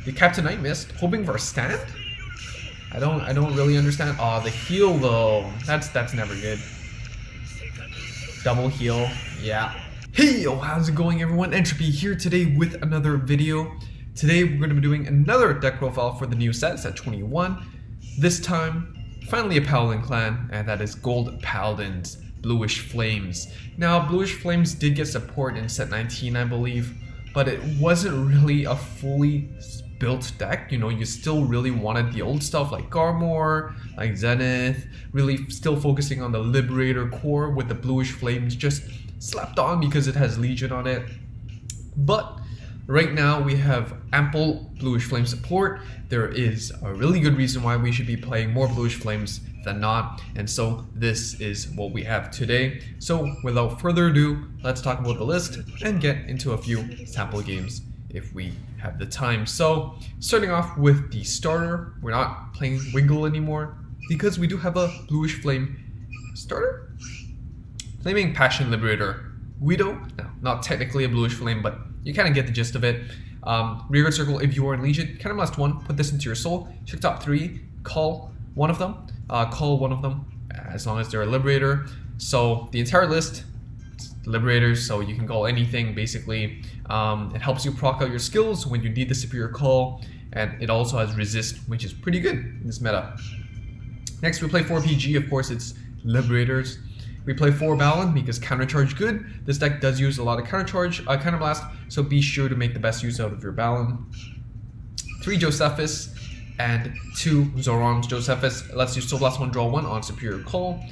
The Captain Knight missed, hoping for a stand? I don't really understand. Oh, the heal though. That's never good. Double heal. Yeah. Hey yo, how's it going everyone? Entropy here today with another video. Today we're going to be doing another deck profile for the new set 21. This time, finally a Paladin clan, and that is Gold Paladins, BluishFlames. Now, BluishFlames did get support in set 19, I believe, but it wasn't really a fully built deck. You know, you still really wanted the old stuff like Garde, like Zenith, really still focusing on the Liberator core with the BluishFlames just slapped on because it has Legion on it. But right now we have ample BluishFlame support. There is a really good reason why we should be playing more BluishFlames than not, and so this is what we have today. So without further ado, let's talk about the list and get into a few sample games if we have the time. So starting off with the starter, we're not playing Wingle anymore because we do have a BluishFlame starter. Flaming Passion Liberator Guido. No, not technically a BluishFlame, but you kind of get the gist of it. Rearguard Circle, if you are in Legion, kind of last one, put this into your soul, check top 3, call one of them. As long as they're a Liberator. So the entire list, Liberators, so you can call anything basically. It helps you proc out your skills when you need the superior call, and it also has resist, which is pretty good in this meta. Next we play 4 PG, of course it's Liberators. We play 4 Balin because countercharge good. This deck does use a lot of countercharge, counterblast, so be sure to make the best use out of your Balin. 3 Josephus and 2 Zoran. Josephus lets you Soul Blast 1, draw 1 on superior call,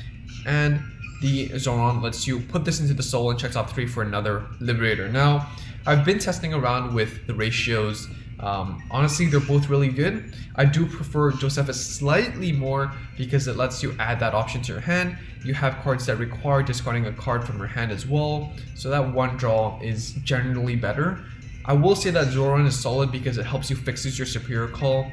and the Zoran lets you put this into the soul and check top 3 for another Liberator. Now, I've been testing around with the ratios. Honestly, they're both really good. I do prefer Josephus slightly more because it lets you add that option to your hand. You have cards that require discarding a card from your hand as well, so that one draw is generally better. I will say that Zoran is solid because it helps you fixes your superior call.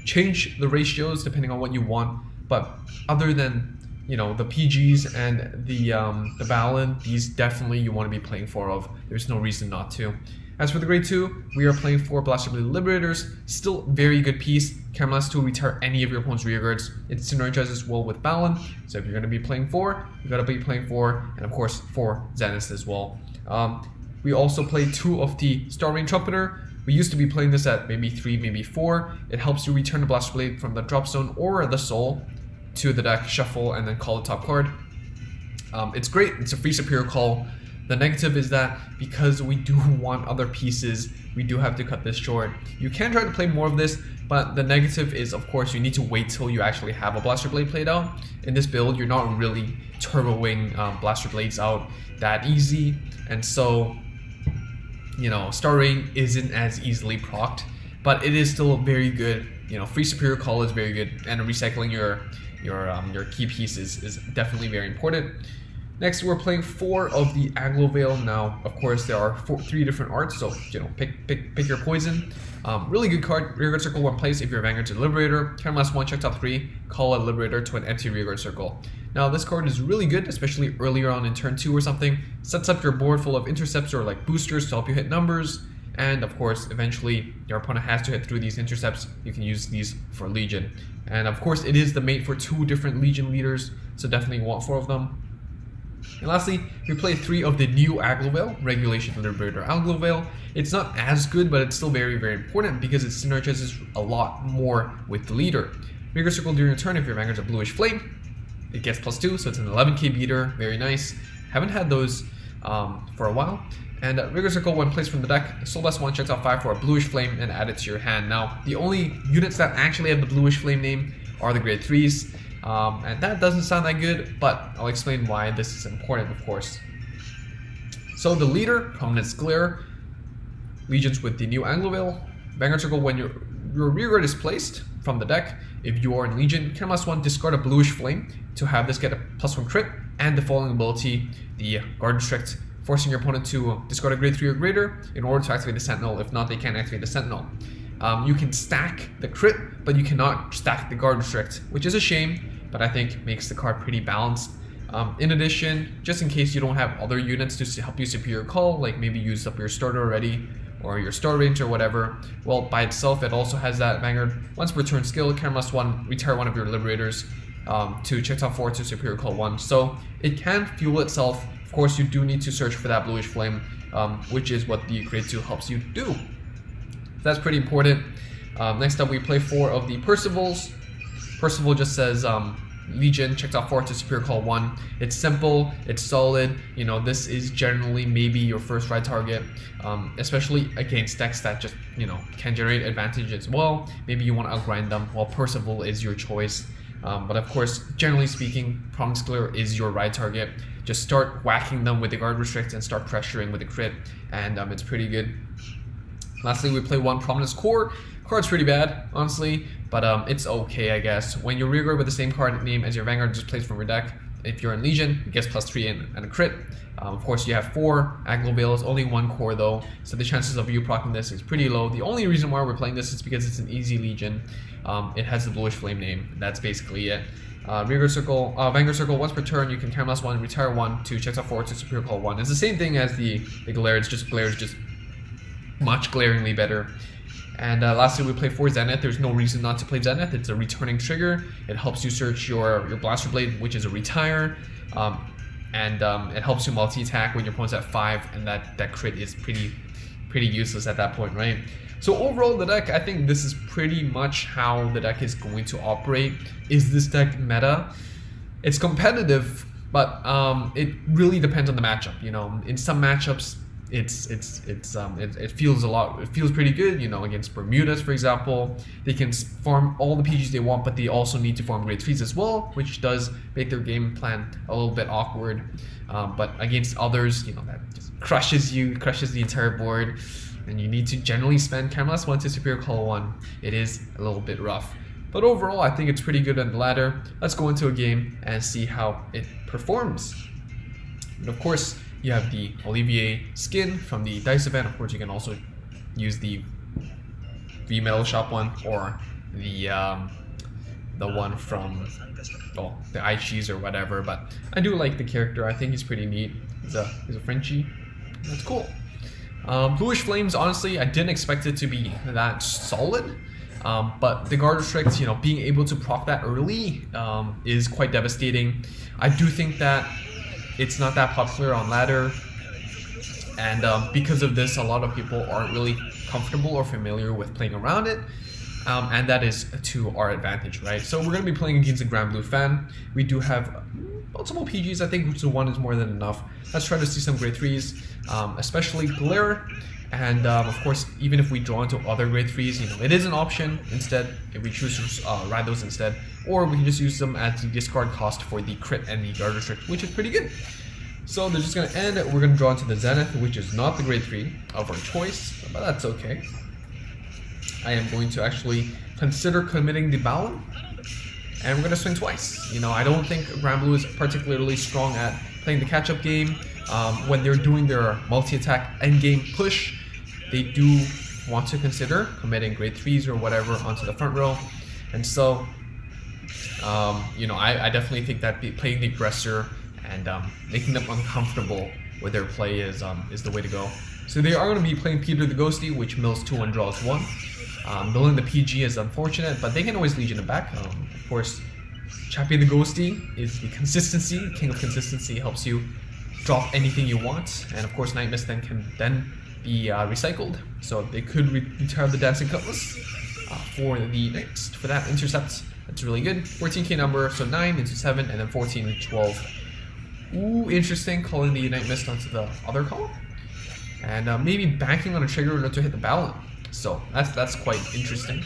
Change the ratios depending on what you want, but other than, you know, the PGs and the Balin, these definitely you want to be playing 4 of. There's no reason not to. As for the grade 2, we are playing 4 Blaster Blade Liberators. Still very good piece. Camera's to retire any of your opponent's rearguards. It synergizes well with Balin, so if you're going to be playing 4, you got to be playing 4, and of course 4 Zenith as well. We also play 2 of the Star Rain Trumpeter. We used to be playing this at maybe 3, maybe 4. It helps you return the Blaster Blade from the drop zone or the soul to the deck, shuffle, and then call the top card. It's great. It's a free superior call. The negative is that because we do want other pieces, we do have to cut this short. You can try to play more of this, but the negative is, of course, you need to wait till you actually have a Blaster Blade played out. In this build, you're not really turboing Blaster Blades out that easy, and so, you know, Star Rain isn't as easily procced, but it is still very good. You know, free superior call is very good, and recycling your key pieces is definitely very important. Next, we're playing 4 of the Aglovale. Now, of course, there are 3 different arts, so, you know, pick your poison. Really good card. Rearguard Circle 1 place if you're Vanguard to Liberator. Turn last 1, check top 3, call a Liberator to an empty Rearguard Circle. Now, this card is really good, especially earlier on in turn 2 or something. Sets up your board full of intercepts or like boosters to help you hit numbers. And of course, eventually, your opponent has to hit through these intercepts. You can use these for Legion. And of course, it is the mate for 2 different Legion leaders, so definitely want 4 of them. And lastly, we play 3 of the new Aglovale, Regulation Liberator Aglovale. It's not as good, but it's still very, very important because it synergizes a lot more with the leader. Rearguard Circle during your turn if your Vanguard's a Bluish Flame. It gets +2, so it's an 11k beater, very nice. Haven't had those for a while. And Rearguard Circle, when placed from the deck, Soul Blast 1, checks out 5 for a Bluish Flame and add it to your hand. Now, the only units that actually have the Bluish Flame name are the grade 3s. And that doesn't sound that good, but I'll explain why this is important, of course. So the leader, Prominence Glare, Legions with the new Aglovale. Vanguard Circle, when your rearguard is placed from the deck, if you are in Legion, can +1, discard a Bluish Flame to have this get a +1 crit, and the following ability, the Garde Restrict, forcing your opponent to discard a grade 3 or greater in order to activate the Sentinel. If not, they can't activate the Sentinel. You can stack the crit, but you cannot stack the Garde Restrict, which is a shame, but I think makes the card pretty balanced. In addition, just in case you don't have other units to help you superior call, like maybe use up your starter already, or your Star Range or whatever, well, by itself it also has that Vanguard once per turn skill, can +1, retire one of your Liberators to check off 4 to Superior Call 1. So it can fuel itself. Of course, you do need to search for that Bluish Flame, which is what the Grade 2 helps you do. That's pretty important. Next up, we play 4 of the Percivals. Percival just says Legion, checked off 4 to Superior Call 1. It's simple, it's solid. You know, this is generally maybe your first ride target, especially against decks that just, you know, can generate advantage as well. Maybe you want to outgrind them. Well, Percival is your choice. But of course, generally speaking, Prominence Glare is your ride target. Just start whacking them with the Guard Restrict and start pressuring with the crit, and it's pretty good. Lastly, we play 1 Prominence Core. Card's pretty bad, honestly, but it's okay, I guess. When you rearguard with the same card name as your Vanguard, just plays from your deck. If you're in Legion, it gets +3 and a crit. Of course, you have 4 Aglo Veils, only 1 core though, so the chances of you proccing this is pretty low. The only reason why we're playing this is because it's an easy Legion. It has the Bluish Flame name. That's basically it. Vanguard Circle, once per turn, you can cam +1, retire 1 to check off 4 to Superior Call 1. It's the same thing as the Glare. It's just Glare is just much glaringly better. And lastly, we play 4 Zenith. There's no reason not to play Zenith. It's a returning trigger. It helps you search your Blaster Blade, which is a retire. It helps you multi-attack when your opponent's at 5, and that crit is pretty useless at that point, right? So overall, the deck, I think this is pretty much how the deck is going to operate. Is this deck meta? It's competitive, but it really depends on the matchup. You know, in some matchups, it feels pretty good. You know, against Bermudas, for example, they can farm all the PGs they want, but they also need to farm grade 3s as well, which does make their game plan a little bit awkward. But against others, you know, that just crushes the entire board, and you need to generally spend cam +1 to Superior Call 1. It is a little bit rough, but overall, I think it's pretty good on the ladder. Let's go into a game and see how it performs. And of course, you have the Olivier skin from the Dice event. Of course, you can also use the V-Metal Shop one, or the one from, well, the iCheese or whatever. But I do like the character. I think he's pretty neat. He's a Frenchie. That's cool. BluishFlames, honestly, I didn't expect it to be that solid. But the Guard Restrict, you know, being able to proc that early is quite devastating. I do think that it's not that popular on ladder, and because of this, a lot of people aren't really comfortable or familiar with playing around it, and that is to our advantage, right? So we're going to be playing against a Grand Blue fan. We do have multiple PGs, I think, so 1 is more than enough. Let's try to see some grade 3s, especially Glare, and of course, even if we draw into other grade 3s, you know, it is an option instead if we choose to ride those instead, or we can just use them as the discard cost for the crit and the Guard Restrict, which is pretty good. So they're just going to end. We're going to draw into the Zenith, which is not the grade 3 of our choice, but that's okay. I am going to actually consider committing the Balon, and we're going to swing twice. You know, I don't think Grand Blue is particularly strong at playing the catch-up game. When they're doing their multi-attack endgame push, they do want to consider committing grade 3s or whatever onto the front row. And so, you know, I definitely think that playing the aggressor and making them uncomfortable with their play is the way to go. So they are going to be playing Peter the Ghosty, which mills 2 and draws 1. Milling the PG is unfortunate, but they can always Legion it back. Of course, Chappie the Ghosty is the consistency, king of consistency, helps you drop anything you want, and of course Night Mist then can be recycled, so they could retire the Dancing Cutlass for that intercept. That's really good. 14k number, so 9 into 7, and then 14 into 12. Ooh, interesting, calling the Night Mist onto the other column, and maybe banking on a trigger in order to hit the Balon. So that's quite interesting.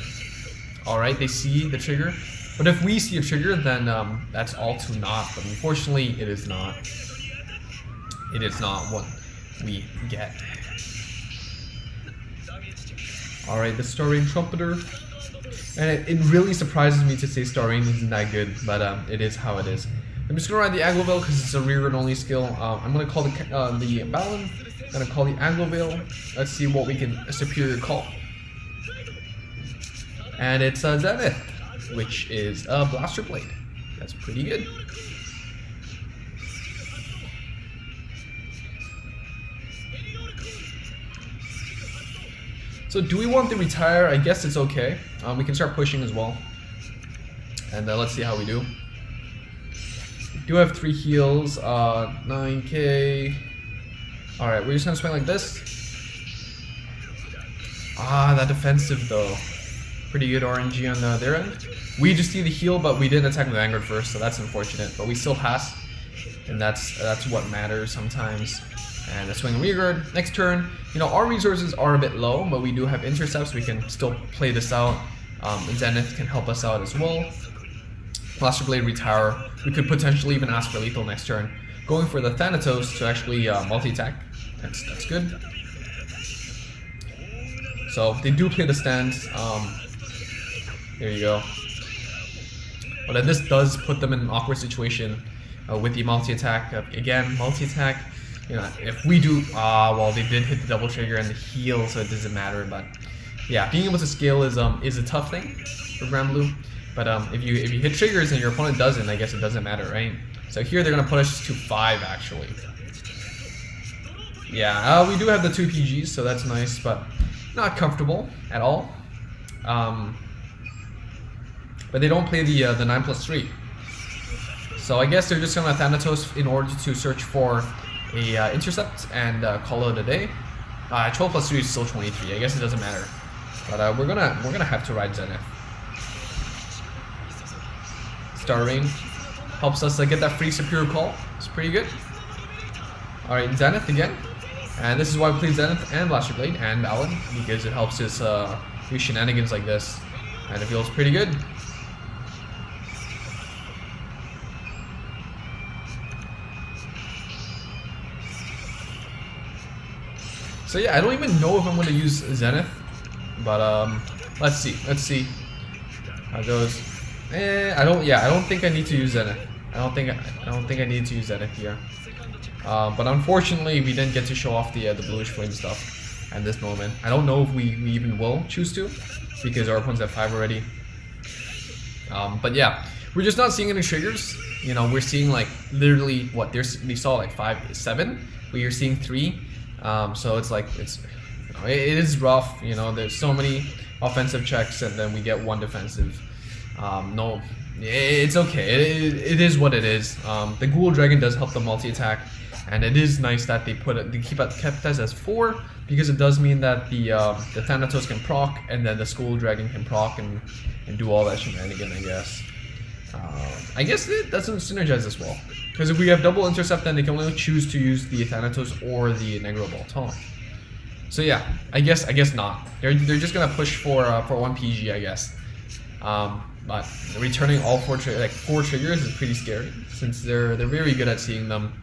All right, they see the trigger, but if we see a trigger, then that's all to naught. But unfortunately, it is not. It is not what we get. All right, the Star Rain Trumpeter, and it really surprises me to say Star Rain isn't that good, but it is how it is. I'm just gonna ride the Aglovale because it's a rearguard only skill. I'm gonna call the Balon. I'm gonna call the Aglovale. Let's see what we can superior call. And it's a Zenith, which is a Blaster Blade. That's pretty good. So do we want the retire? I guess it's okay. We can start pushing as well. And let's see how we do. We do have 3 heals, 9k. Alright, we're just gonna swing like this. Ah, that defensive though. Pretty good RNG on their end. We just see the heal, but we didn't attack the Vanguard first, so that's unfortunate. But we still pass, and that's what matters sometimes. And a swing rearguard. Next turn, you know, our resources are a bit low, but we do have intercepts. We can still play this out. Zenith can help us out as well. Blaster Blade retire. We could potentially even ask for lethal next turn. Going for the Thanatos to actually multi-attack. That's good. So they do play the stand. There you go. But then this does put them in an awkward situation with the multi-attack. Again, multi-attack. You know, if we do, well, they did hit the double trigger and the heal, so it doesn't matter. But yeah, being able to scale is a tough thing for Grand Blue. But if you hit triggers and your opponent doesn't, I guess it doesn't matter, right? So here they're gonna put us to 5 actually. Yeah, we do have the 2 PGs, so that's nice, but not comfortable at all. But they don't play the 9+3. So I guess they're just gonna Thanatos in order to search for a intercept and call it a day. 12+3 is still 23. I guess it doesn't matter. But we're gonna have to ride Zenith. Star Rain helps us get that free superior call. It's pretty good. All right, Zenith again. And this is why we play Zenith and Blaster Blade and Paladin, because it helps us do shenanigans like this, and it feels pretty good. So yeah, I don't even know if I'm going to use Zenith, but let's see how it goes. I don't think I need to use Zenith. I don't think I need to use Zenith here. But unfortunately, we didn't get to show off the BluishFlames stuff at this moment. I don't know if we even will choose to, because our opponent's at 5 already. But yeah, we're just not seeing any triggers. You know, we're seeing like literally what we saw like 5, 7, but you're seeing 3. So it's like it is rough. You know, there's so many offensive checks, and then we get 1 defensive. No, it's okay. It is what it is. The Ghoul Dragon does help the multi-attack, and it is nice that they kept us as 4, because it does mean that the Thanatos can proc, and then the Ghoul Dragon can proc and do all that shenanigan, I guess. I guess it doesn't synergize as well, because if we have double intercept, then they can only choose to use the Thanatos or the Negro Bolton. So yeah, I guess not. They're just gonna push for 1 PG, I guess. But returning all 4 triggers is pretty scary, since they're very good at seeing them,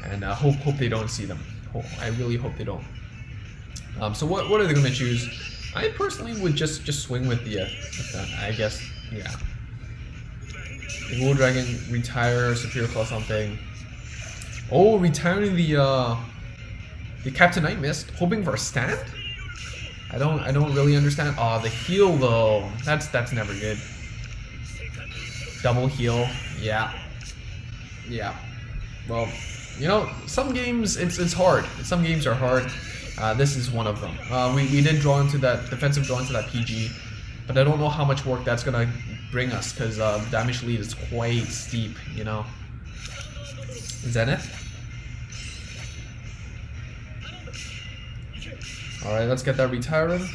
and hope they don't see them. I really hope they don't. So what are they going to choose? I personally would just swing with the I guess, yeah. The Ghoul Dragon, retire, Superior Claw something. Oh, retiring the Captain Knight Mist, hoping for a stand? I don't really understand. Oh, the heal though. That's never good. Double heal. Yeah. Well, you know, some games it's hard. Some games are hard. This is one of them. We did draw into that defensive draw into that PG, but I don't know how much work that's gonna bring us, because damage lead is quite steep. You know. Zenith. Alright, let's get that retiring.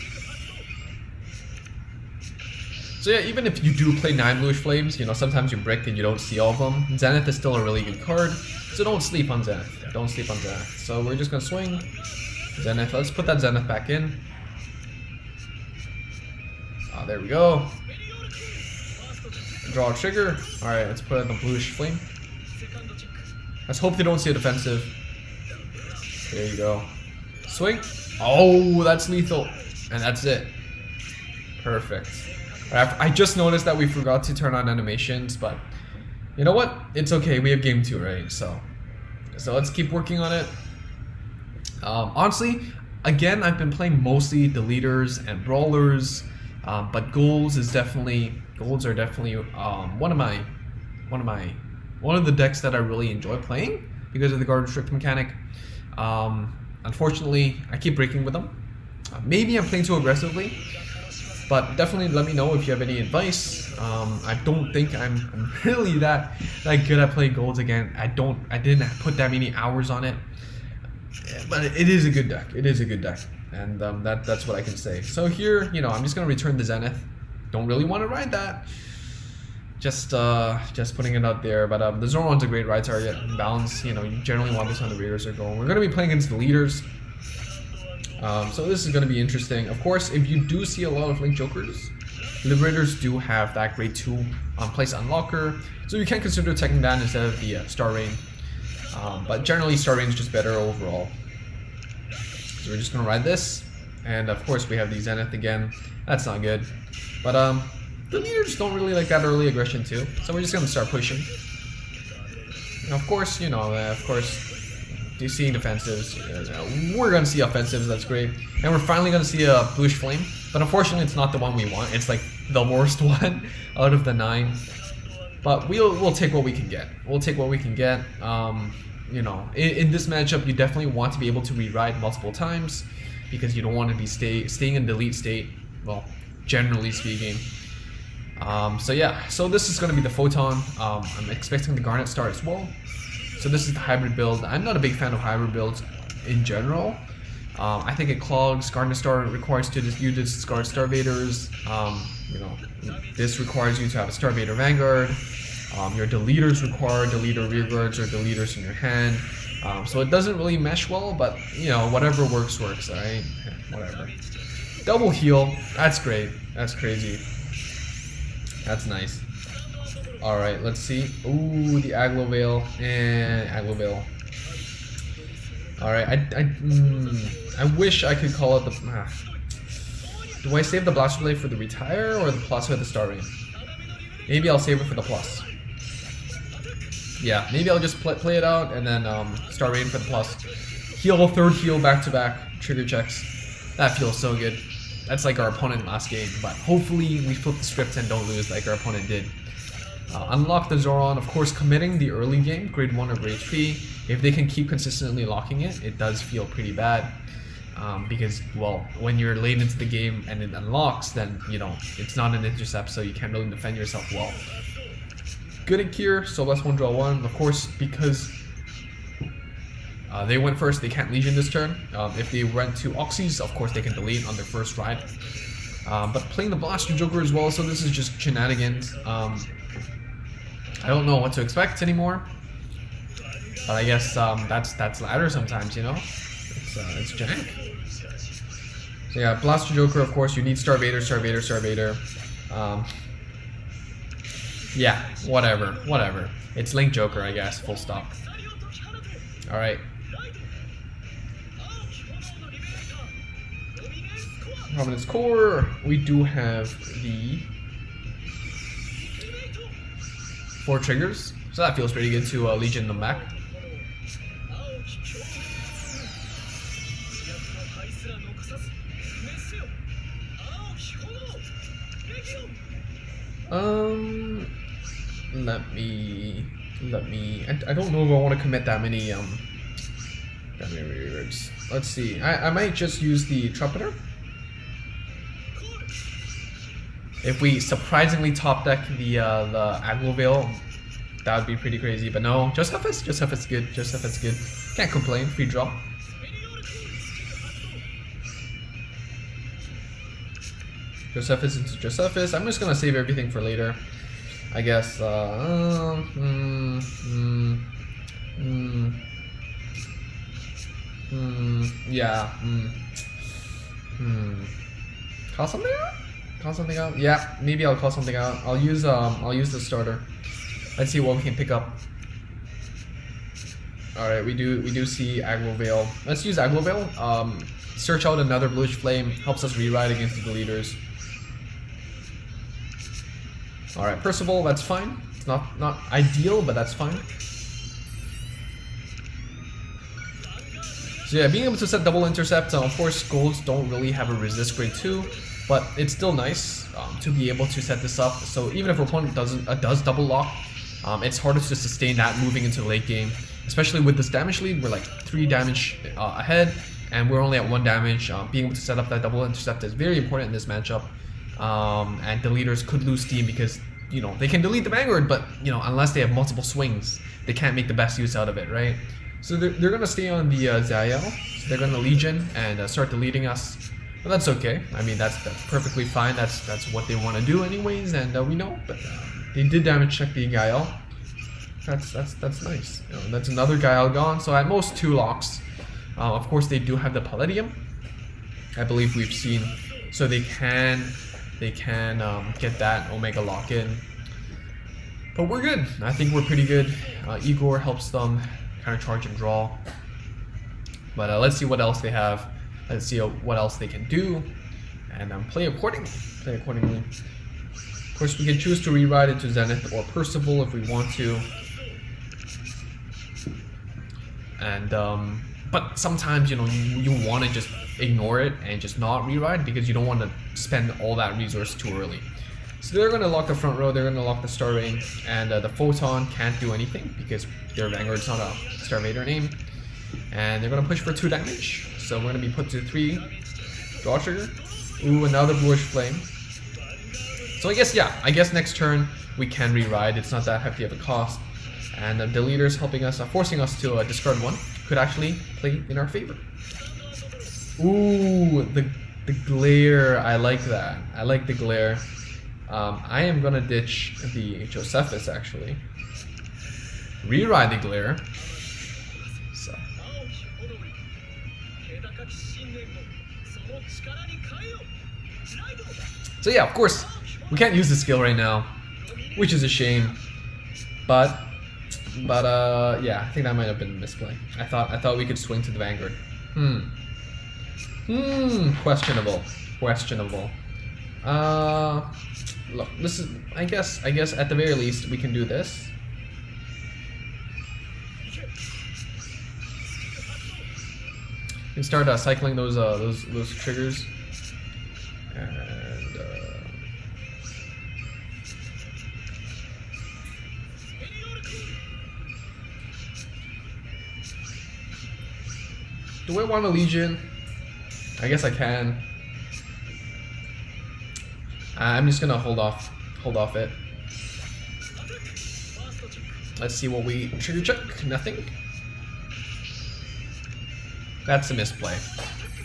So yeah, even if you do play 9 BluishFlames, you know, sometimes you brick and you don't see all of them. Zenith is still a really good card, so don't sleep on Zenith. Don't sleep on Zenith. So we're just gonna swing. Zenith, let's put that Zenith back in. There we go. Draw a trigger. Alright, let's put it in the Bluish Flame. Let's hope they don't see a defensive. There you go. Swing. Oh, that's lethal. And that's it. Perfect. I just noticed that we forgot to turn on animations, but you know what? It's okay. We have game 2, right? So let's keep working on it. Honestly, again, I've been playing mostly Deleters and Brawlers, but Ghouls are definitely one of the decks that I really enjoy playing because of the Garde restrict mechanic. Unfortunately, I keep breaking with them. Maybe I'm playing too aggressively, but definitely let me know if you have any advice. I don't think I'm really that good at playing golds again. I didn't put that many hours on it, but it is a good deck. It is a good deck, and that's what I can say. So here, you know, I'm just gonna return the Zenith. Don't really want to ride that. Just putting it out there. But the Zoron's a great ride target. Balance, you know, you generally want this on the rear circle. We're gonna be playing against the leaders. So this is going to be interesting. Of course, if you do see a lot of Link Jokers, Liberators do have that grade 2 place unlocker, so you can consider taking that instead of the Star Rain. But generally, Star Rain is just better overall. So we're just going to ride this, and of course we have the Zenith again. That's not good. But the leaders don't really like that early aggression too, so we're just going to start pushing. And of course, you know, you're seeing defensives. We're gonna see offensives. That's great, and we're finally gonna see a Bluish Flame. But unfortunately, it's not the one we want. It's like the worst one out of the 9. But we'll take what we can get. We'll take what we can get. You know, in this matchup, you definitely want to be able to re-ride multiple times because you don't want to be staying in delete state. Well, generally speaking. So yeah. So this is gonna be the Photon. I'm expecting the Garnet Star as well. So this is the hybrid build. I'm not a big fan of hybrid builds in general. I think it clogs. Garden Star requires you to discard Starvaders. You know, this requires you to have a Starvader Vanguard. Your deleters require deleter rearguards or deleters in your hand. So it doesn't really mesh well, but you know, whatever works, alright? Whatever. Double heal, that's great. That's crazy. That's nice. Alright, let's see. Ooh, the Aglo Veil and Aglo Veil. Alright, I wish I could call it the... Do I save the Blaster Blade for the retire or the plus with the Star Rain? Maybe I'll save it for the plus. Yeah, maybe I'll just play it out and then Star Rain for the plus. Heal, third heal back to back, trigger checks. That feels so good. That's like our opponent last game, but hopefully we flip the script and don't lose like our opponent did. Unlock the Zoron, of course, committing the early game, grade 1 or grade 3. If they can keep consistently locking it, it does feel pretty bad. Because, well, when you're late into the game and it unlocks, then, you know, it's not an intercept, so you can't really defend yourself well. Good in Cure, so less 1 draw 1. Of course, because they went first, they can't Legion this turn. If they went to Oxys, of course, they can delete on their first ride. But playing the Blaster Joker as well, so this is just shenanigans. I don't know what to expect anymore, but I guess that's ladder sometimes, you know. It's jank. So yeah, Blaster Joker. Of course, you need Starvader. Yeah, whatever. It's Link Joker, I guess. Full stop. All right. Prominence Core. We do have the 4 triggers, so that feels pretty good to Legion them back. Let me. I don't know if I want to commit that many rewards. Let's see. I might just use the Trumpeter. If we surprisingly top deck the Aglo Veil, that would be pretty crazy. But no, Josephus good. Josephus good. Can't complain. Free draw. Josephus into Josephus. I'm just gonna save everything for later, I guess. Yeah. Call something out? Call something out? Yeah, maybe I'll call something out. I'll use the starter. Let's see what we can pick up. Alright, we do see Aglo Veil. Let's use Aglo Veil. Search out another Bluish Flame, helps us re-ride against the leaders. Alright, Percival, that's fine. It's not ideal, but that's fine. So yeah, being able to set double intercept, of course golds don't really have a resist grade 2, but it's still nice to be able to set this up. So even if our opponent does double lock, it's harder to sustain that moving into the late game. Especially with this damage lead, we're like 3 damage ahead, and we're only at 1 damage. Being able to set up that double intercept is very important in this matchup. And deleters could lose steam because, you know, they can delete the Vanguard, but, you know, unless they have multiple swings, they can't make the best use out of it, right? So they're going to stay on the Zael. So they're going to Legion and start deleting us. But that's okay. I mean, that's perfectly fine. That's what they want to do anyways, and we know. But they did damage check the Gael. That's nice. You know, that's another Gael gone. So at most 2 locks. Of course, they do have the Palladium. I believe we've seen. So they can get that Omega lock in. But we're good. I think we're pretty good. Igor helps them kind of charge and draw. But let's see what else they have. Let's see what else they can do, and play accordingly. Of course, we can choose to rewrite it to Zenith or Percival if we want to. And but sometimes, you know, you want to just ignore it and just not rewrite because you don't want to spend all that resource too early. So they're going to lock the front row, they're going to lock the Star Ring, and the Photon can't do anything because their Vanguard's not a Starvader name. And they're going to push for 2 damage. So we're going to be put to 3. Draw trigger. Ooh, another Bluish Flame. So I guess next turn we can rewrite. It's not that hefty of a cost. And the deleters helping us, forcing us to discard 1, could actually play in our favor. Ooh, the glare. I like that. I like the glare. I am going to ditch the Josephus actually. Rewrite the glare. So yeah, of course, we can't use the skill right now, which is a shame. But yeah, I think that might have been a misplay. I thought we could swing to the Vanguard. Questionable. Look, this is. I guess at the very least we can do this. You can start cycling those triggers. Do I want a Legion? I guess I can. I'm just gonna hold off it. Let's see what we trigger check. Nothing. That's a misplay.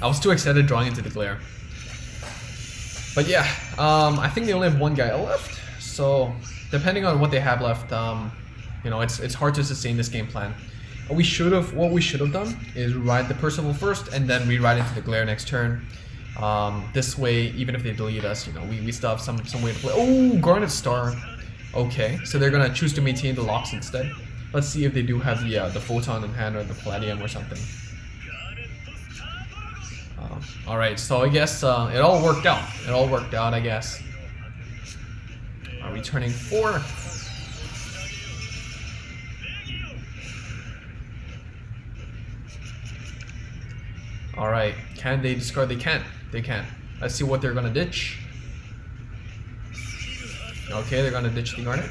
I was too excited drawing into the glare. But yeah, I think they only have 1 guy left. So depending on what they have left, you know, it's hard to sustain this game plan. What we should have done is ride the Percival first and then rewrite into the glare next turn. This way, even if they delete us, you know, we still have some way to play. Oh, Garnet Star. Okay, so they're gonna choose to maintain the locks instead. Let's see if they do have the Photon in hand or the Palladium or something. All right, so I guess it all worked out. I guess. Returning 4. Alright, can they discard? They can. Let's see what they're gonna ditch. Okay, they're gonna ditch the Garnet.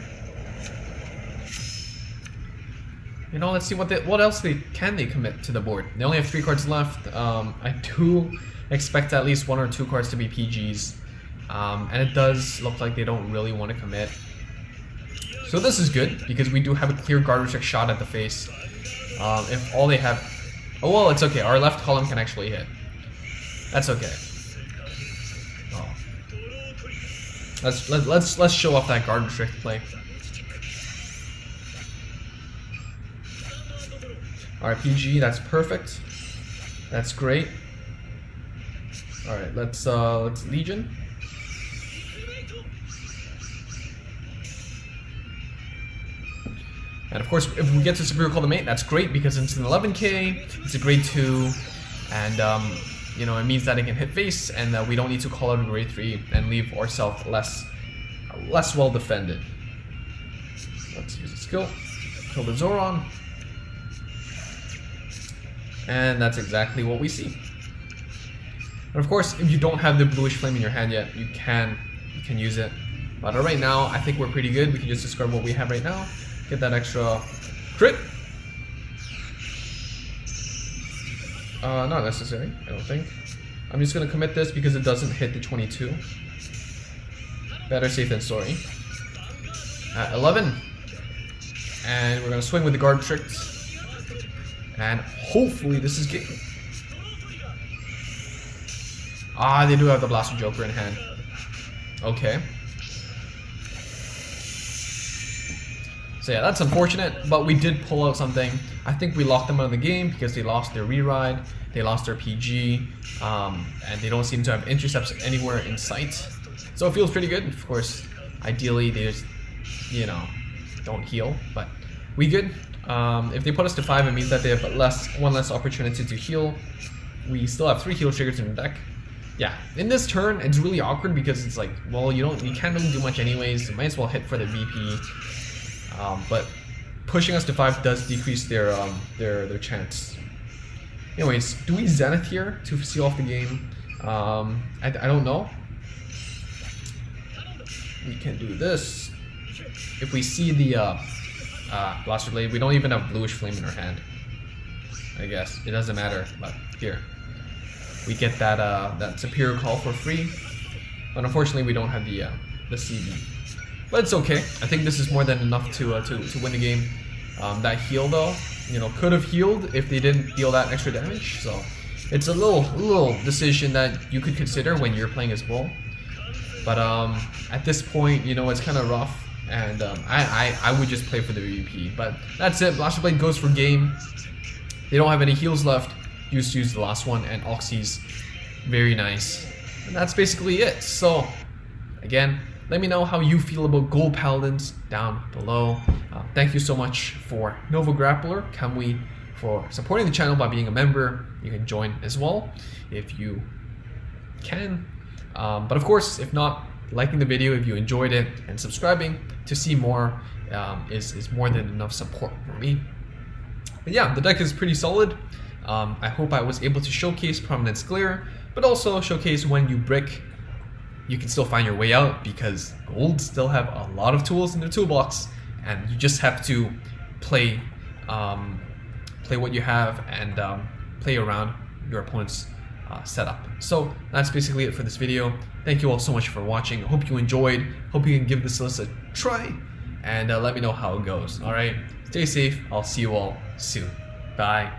You know, let's see what else they commit to the board. They only have 3 cards left. I do expect at least 1 or 2 cards to be PGs. And it does look like they don't really want to commit. So this is good, because we do have a clear Garde check shot at the face. If all they have... Oh, well, it's okay. Our left column can actually hit. That's okay. Oh. Let's show off that Garde trick play. Alright, PG, that's perfect. That's great. Alright, let's Legion. And of course, if we get to Superior Call the Mate, that's great because it's an 11k, it's a grade 2, and you know, it means that it can hit face, and we don't need to call out a grade 3 and leave ourselves less well defended. Let's use a skill, kill the Zoron, and that's exactly what we see. And of course, if you don't have the Bluish Flame in your hand yet, you can use it. But right now, I think we're pretty good. We can just discard what we have right now. Get that extra crit. Not necessary, I don't think. I'm just gonna commit this because it doesn't hit the 22. Better safe than sorry. At 11. And we're gonna swing with the Garde tricks. And hopefully this is game. Ah, they do have the Blaster Joker in hand. Okay. So yeah, that's unfortunate, but we did pull out something. I think we locked them out of the game because they lost their re-ride, they lost their PG, and they don't seem to have intercepts anywhere in sight. So it feels pretty good. Of course, ideally they just, you know, don't heal, but we good. If they put us to 5, it means that they have one less opportunity to heal. We still have 3 heal triggers in the deck. Yeah, in this turn, it's really awkward because it's like, well, you can't really do much anyways. You might as well hit for the VP. But pushing us to 5 does decrease their chance. Anyways, do we Zenith here to seal off the game? I don't know. We can do this. If we see the Blaster Blade, we don't even have BluishFlame in our hand. I guess it doesn't matter. But here, we get that Superior Call for free. But unfortunately, we don't have the CB. But it's okay. I think this is more than enough to win the game. That heal though, could have healed if they didn't deal that extra damage. So it's a little decision that you could consider when you're playing as Bull. But at this point, it's kind of rough, and I would just play for the VP. But that's it. Blaster Blade goes for game. They don't have any heals left. Use the last one, and Oxy's very nice. And that's basically it. So again, let me know how you feel about Gold Paladins down below. Thank you so much for Nova Grappler, Kamui, for supporting the channel by being a member. You can join as well if you can. But of course, if not, liking the video if you enjoyed it and subscribing to see more is more than enough support for me. But yeah, the deck is pretty solid. I hope I was able to showcase Prominence Glare, but also showcase when you brick, you can still find your way out, because Gold still have a lot of tools in their toolbox, and you just have to play what you have and play around your opponent's setup. So that's basically it for this video. Thank you all so much for watching. I hope you enjoyed. Hope you can give this list a try, and let me know how it goes. All right, stay safe. I'll see you all soon. Bye.